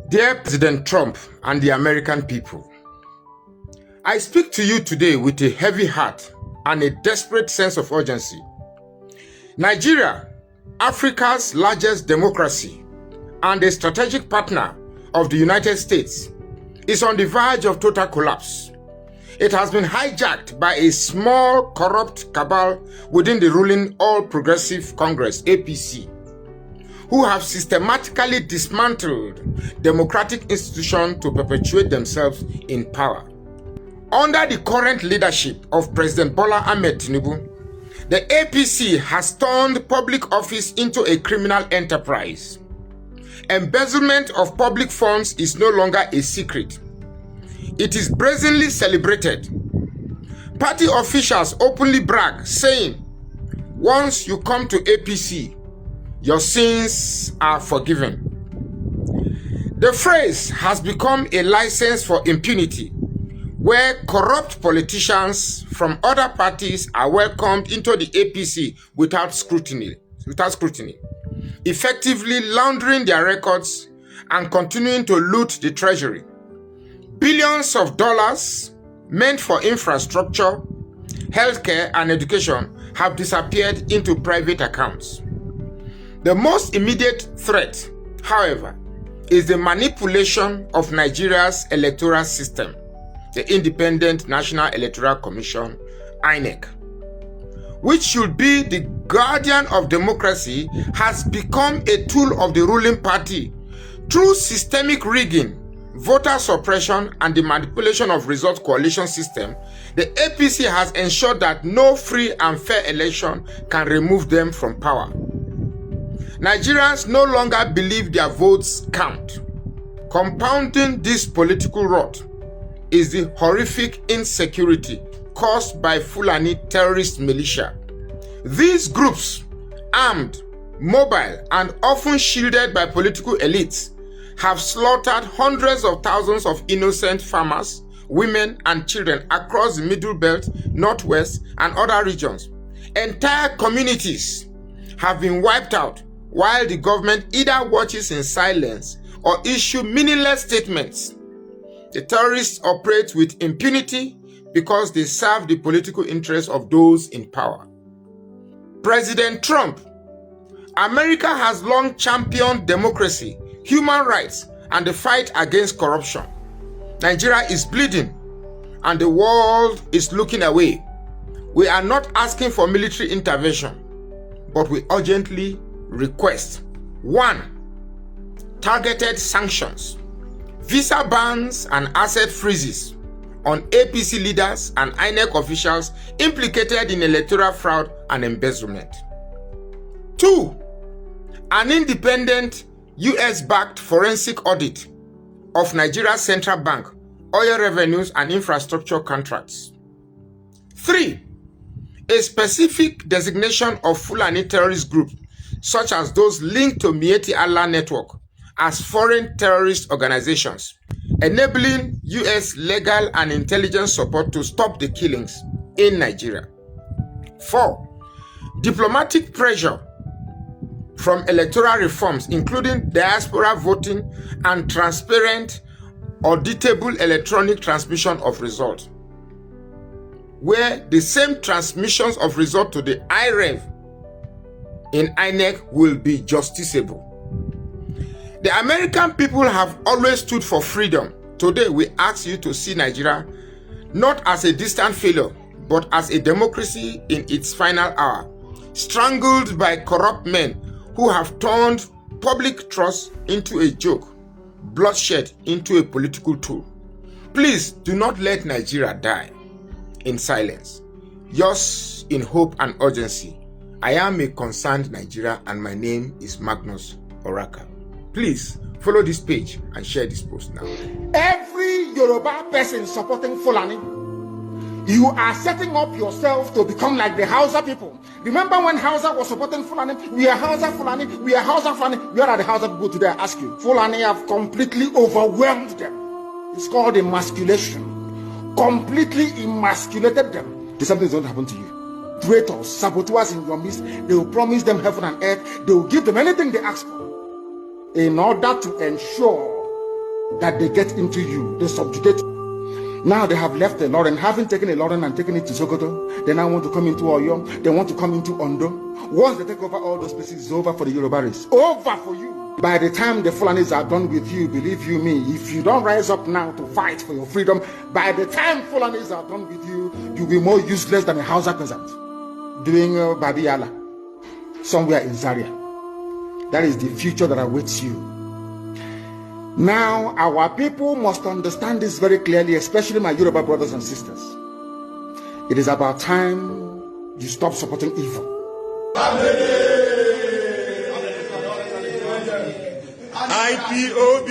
Dear President Trump and the American people, I speak to you today with a heavy heart and a desperate sense of urgency. Nigeria, Africa's largest democracy and a strategic partner of the United States, is on the verge of total collapse. It has been hijacked by a small corrupt cabal within the ruling All Progressive Congress, APC, who have systematically dismantled democratic institutions to perpetuate themselves in power. Under the current leadership of President Bola Ahmed Tinubu, the APC has turned public office into a criminal enterprise. Embezzlement of public funds is no longer a secret. It is brazenly celebrated. Party officials openly brag, saying, once you come to APC, your sins are forgiven. The phrase has become a license for impunity, where corrupt politicians from other parties are welcomed into the APC without scrutiny, effectively laundering their records and continuing to loot the treasury. Billions of dollars meant for infrastructure, healthcare, and education have disappeared into private accounts. The most immediate threat, however, is the manipulation of Nigeria's electoral system, the Independent National Electoral Commission, INEC, which should be the guardian of democracy, has become a tool of the ruling party. Through systemic rigging, voter suppression, and the manipulation of result coalition system, the APC has ensured that no free and fair election can remove them from power. Nigerians no longer believe their votes count. Compounding this political rot is the horrific insecurity caused by Fulani terrorist militia. These groups, armed, mobile, and often shielded by political elites, have slaughtered hundreds of thousands of innocent farmers, women, and children across the Middle Belt, Northwest, and other regions. Entire communities have been wiped out, while the government either watches in silence or issue meaningless statements. The terrorists operate with impunity because they serve the political interests of those in power. President Trump, America has long championed democracy, human rights, and the fight against corruption. Nigeria is bleeding, and the world is looking away. We are not asking for military intervention, but we urgently request: 1. Targeted sanctions, visa bans, and asset freezes on APC leaders and INEC officials implicated in electoral fraud and embezzlement. 2. An independent US-backed forensic audit of Nigeria's central bank, oil revenues, and infrastructure contracts. 3. A specific designation of Fulani terrorist groups, such as those linked to Mieti Allah network, as foreign terrorist organizations, enabling US legal and intelligence support to stop the killings in Nigeria. 4. Diplomatic pressure from electoral reforms, including diaspora voting and transparent, auditable electronic transmission of results, where the same transmissions of results to the IREV in INEC will be justiciable. The American people have always stood for freedom. Today we ask you to see Nigeria not as a distant failure, but as a democracy in its final hour, strangled by corrupt men who have turned public trust into a joke, bloodshed into a political tool. Please do not let Nigeria die in silence. Yours in hope and urgency. I am a concerned Nigeria, and my name is Magnus Oraka. Please follow this page and share this post now. Every Yoruba person supporting Fulani, you are setting up yourself to become like the Hausa people. Remember when Hausa was supporting Fulani? We are Hausa Fulani, we are Hausa Fulani. Where are the Hausa people today? I ask you. Fulani have completely overwhelmed them. It's called emasculation. Completely emasculated them. The same thing is going to happen to you. Traitors, saboteurs in your midst, they will promise them heaven and earth. They will give them anything they ask for, in order to ensure that they get into you, they subjugate. Now they have left the Lauren, having taken a Lauren and taken it to Sokoto. They now want to come into Oyo. They want to come into Ondo. Once they take over all those places, it's over for the Yoruba race. Over for you. By the time the Fulanis are done with you, believe you me, if you don't rise up now to fight for your freedom, by the time Fulanis are done with you, you'll be more useless than a Hausa peasant doing Babiala somewhere in Zaria. That is the future that awaits you. Now, our people must understand this very clearly, especially my Yoruba brothers and sisters. It is about time you stop supporting evil. IPOB!